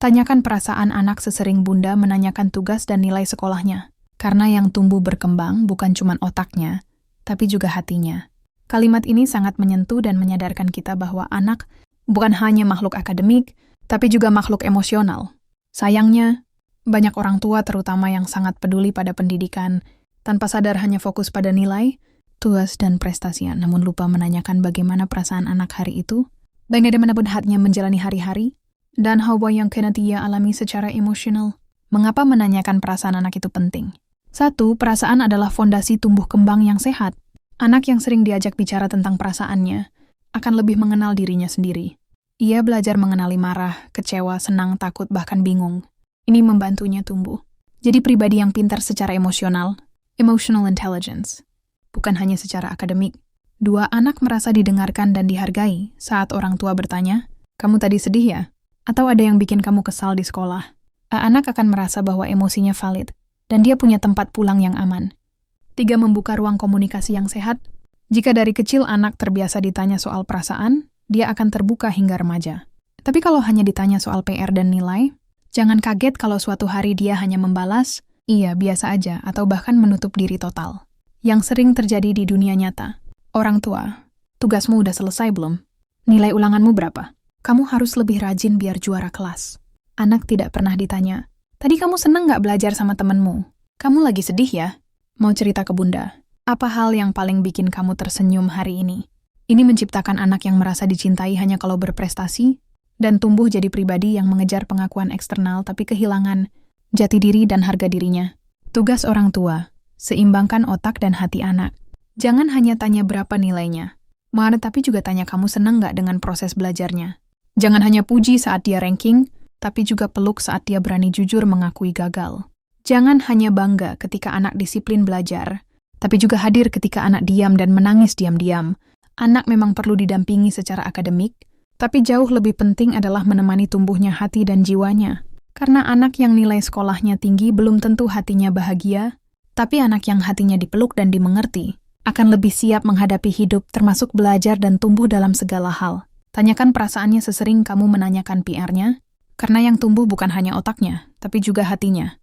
Tanyakan perasaan anak sesering Bunda menanyakan tugas dan nilai sekolahnya. Karena yang tumbuh berkembang bukan cuma otaknya, tapi juga hatinya. Kalimat ini sangat menyentuh dan menyadarkan kita bahwa anak bukan hanya makhluk akademik, tapi juga makhluk emosional. Sayangnya, banyak orang tua terutama yang sangat peduli pada pendidikan, tanpa sadar hanya fokus pada nilai, tugas, dan prestasi, namun lupa menanyakan bagaimana perasaan anak hari itu, bagaimana hatinya menjalani hari-hari, dan apa yang kena dia alami secara emosional. Mengapa menanyakan perasaan anak itu penting? 1. Perasaan adalah fondasi tumbuh kembang yang sehat. Anak yang sering diajak bicara tentang perasaannya akan lebih mengenal dirinya sendiri. Ia belajar mengenali marah, kecewa, senang, takut, bahkan bingung. Ini membantunya tumbuh. Jadi pribadi yang pintar secara emosional, emotional intelligence, bukan hanya secara akademik. 2. Anak merasa didengarkan dan dihargai saat orang tua bertanya, "Kamu tadi sedih ya?" Atau ada yang bikin kamu kesal di sekolah. Anak akan merasa bahwa emosinya valid, dan dia punya tempat pulang yang aman. 3. Membuka ruang komunikasi yang sehat. Jika dari kecil anak terbiasa ditanya soal perasaan, dia akan terbuka hingga remaja. Tapi kalau hanya ditanya soal PR dan nilai, jangan kaget kalau suatu hari dia hanya membalas, "Iya, biasa aja," atau bahkan menutup diri total. Yang sering terjadi di dunia nyata. Orang tua, tugasmu udah selesai belum? Nilai ulanganmu berapa? Kamu harus lebih rajin biar juara kelas. Anak tidak pernah ditanya, "Tadi kamu seneng gak belajar sama temenmu? Kamu lagi sedih ya?" Mau cerita ke Bunda, apa hal yang paling bikin kamu tersenyum hari ini? Ini menciptakan anak yang merasa dicintai hanya kalau berprestasi, dan tumbuh jadi pribadi yang mengejar pengakuan eksternal tapi kehilangan jati diri dan harga dirinya. Tugas orang tua, seimbangkan otak dan hati anak. Jangan hanya tanya berapa nilainya, tapi juga tanya kamu seneng gak dengan proses belajarnya. Jangan hanya puji saat dia ranking, tapi juga peluk saat dia berani jujur mengakui gagal. Jangan hanya bangga ketika anak disiplin belajar, tapi juga hadir ketika anak diam dan menangis diam-diam. Anak memang perlu didampingi secara akademik, tapi jauh lebih penting adalah menemani tumbuhnya hati dan jiwanya. Karena anak yang nilai sekolahnya tinggi belum tentu hatinya bahagia, tapi anak yang hatinya dipeluk dan dimengerti akan lebih siap menghadapi hidup termasuk belajar dan tumbuh dalam segala hal. Tanyakan perasaannya sesering kamu menanyakan PR-nya, karena yang tumbuh bukan hanya otaknya, tapi juga hatinya.